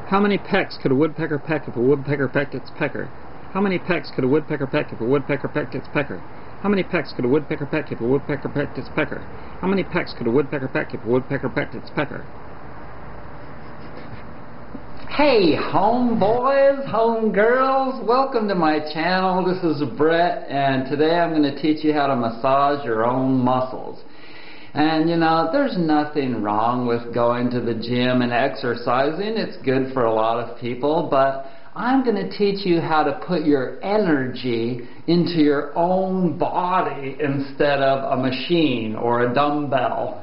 How many pecks could a woodpecker peck if a woodpecker pecked its pecker? How many pecks could a woodpecker peck if a woodpecker pecked its pecker? How many pecks could a woodpecker peck if a woodpecker pecked its pecker? How many pecks could a woodpecker peck if a woodpecker pecked its pecker? Hey, home boys, home girls, welcome to my channel. This is Brett, and today I'm going to teach you how to massage your own muscles. And you know, there's nothing wrong with going to the gym and exercising. It's good for a lot of people, but I'm going to teach you how to put your energy into your own body instead of a machine or a dumbbell.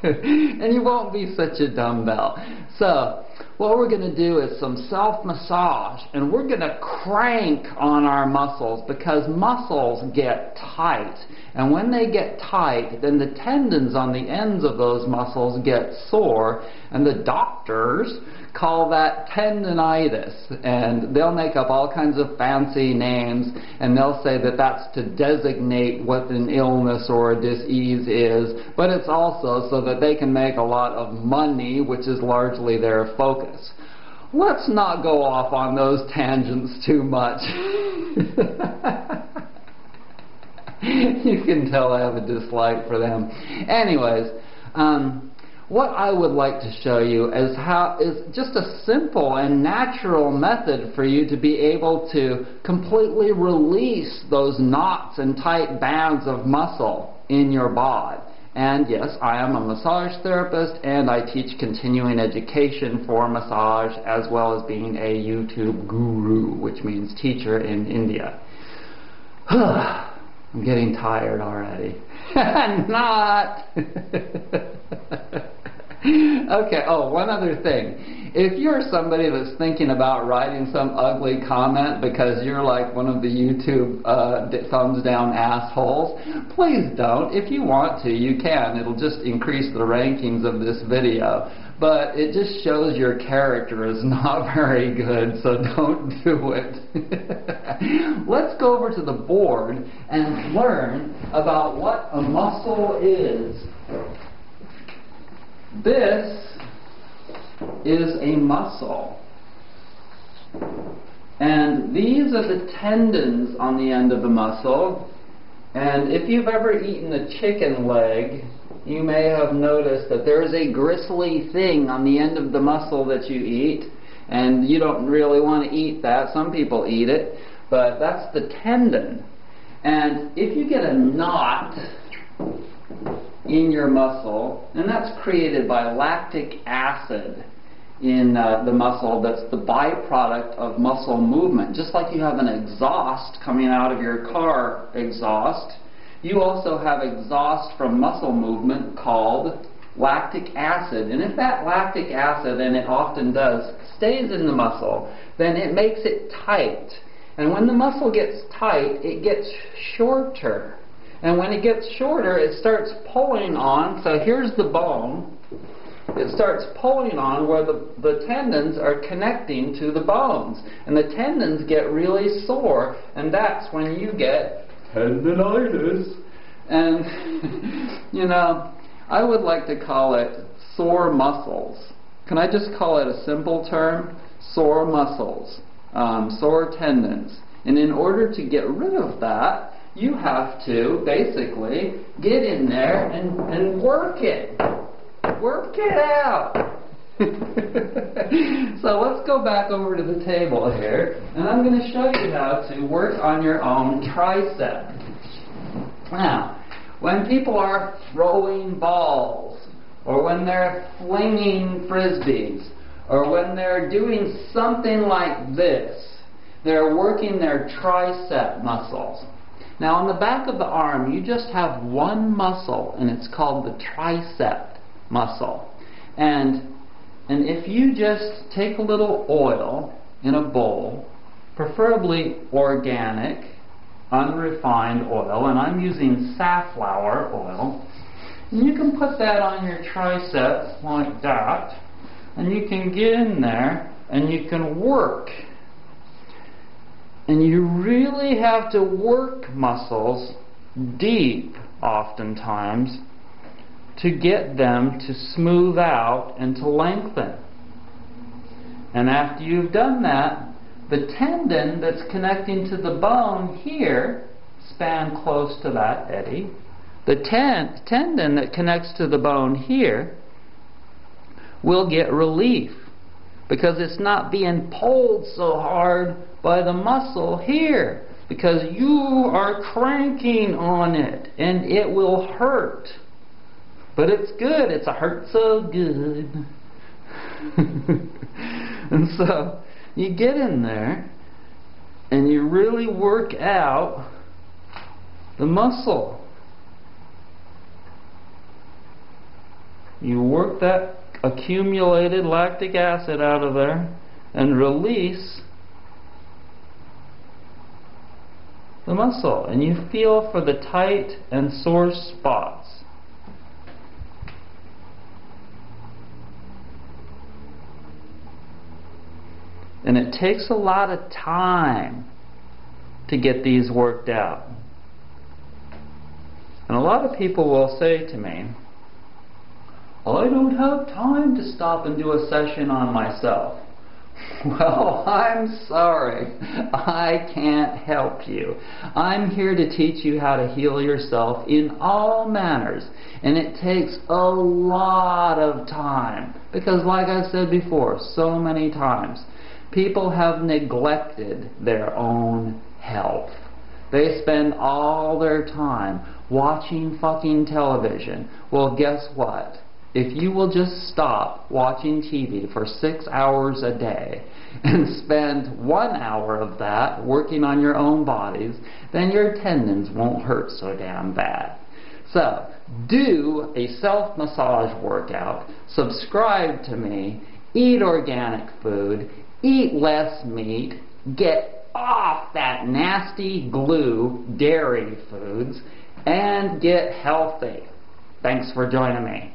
And you won't be such a dumbbell. So what we're going to do is some self-massage, and we're going to crank on our muscles because muscles get tight. And when they get tight, then the tendons on the ends of those muscles get sore, and the doctors call that tendonitis. And they'll make up all kinds of fancy names, and they'll say that that's to designate what an illness or a disease is, but it's also so that they can make a lot of money, which is largely their focus. Let's not go off on those tangents too much. You can tell I have a dislike for them. Anyways, what I would like to show you is just a simple and natural method for you to be able to completely release those knots and tight bands of muscle in your bod. And yes, I am a massage therapist, and I teach continuing education for massage, as well as being a YouTube guru, which means teacher in India. I'm getting tired already. Not! Okay, oh, one other thing. If you're somebody that's thinking about writing some ugly comment because you're like one of the YouTube thumbs down assholes, please don't. If you want to, you can. It'll just increase the rankings of this video. But it just shows your character is not very good, so don't do it. Let's go over to the board and learn about what a muscle is. This is a muscle, and these are the tendons on the end of the muscle. And if you've ever eaten a chicken leg, you may have noticed that there is a gristly thing on the end of the muscle that you eat, and you don't really want to eat that. Some people eat it, but that's the tendon. And if you get a knot in your muscle, and that's created by lactic acid in the muscle. That's the byproduct of muscle movement. Just like you have an exhaust coming out of your car exhaust, you also have exhaust from muscle movement called lactic acid. And if that lactic acid, and it often does, stays in the muscle, then it makes it tight. And when the muscle gets tight, it gets shorter. And when it gets shorter, it starts pulling on. So here's the bone. It starts pulling on where the tendons are connecting to the bones. And the tendons get really sore. And that's when you get tendonitis. And, you know, I would like to call it sore muscles. Can I just call it a simple term? Sore muscles. Sore tendons. And in order to get rid of that, you have to basically get in there and work it. Work it out. So let's go back over to the table here, and I'm going to show you how to work on your own tricep. Now, when people are throwing balls, or when they're flinging frisbees, or when they're doing something like this, they're working their tricep muscles. Now on the back of the arm, you just have one muscle, and it's called the tricep muscle. And if you just take a little oil in a bowl, preferably organic, unrefined oil, and I'm using safflower oil, and you can put that on your tricep like that, and you can get in there and you can work. And you really have to work muscles deep, oftentimes, to get them to smooth out and to lengthen. And after you've done that, the tendon that's connecting to the bone here, span close to that, Eddie. The tendon that connects to the bone here will get relief because it's not being pulled so hard by the muscle here, because you are cranking on it and it will hurt. But it's good. It's a hurt so good. And so you get in there and you really work out the muscle. You work that accumulated lactic acid out of there and release the muscle, and you feel for the tight and sore spots. And it takes a lot of time to get these worked out. And a lot of people will say to me, I don't have time to stop and do a session on myself. Well, I'm sorry. I can't help you. I'm here to teach you how to heal yourself in all manners. And it takes a lot of time. Because like I said before, so many times, people have neglected their own health. They spend all their time watching fucking television. Well, guess what? If you will just stop watching TV for 6 hours a day and spend 1 hour of that working on your own bodies, then your tendons won't hurt so damn bad. So, do a self-massage workout, subscribe to me, eat organic food, eat less meat, get off that nasty glue, dairy foods, and get healthy. Thanks for joining me.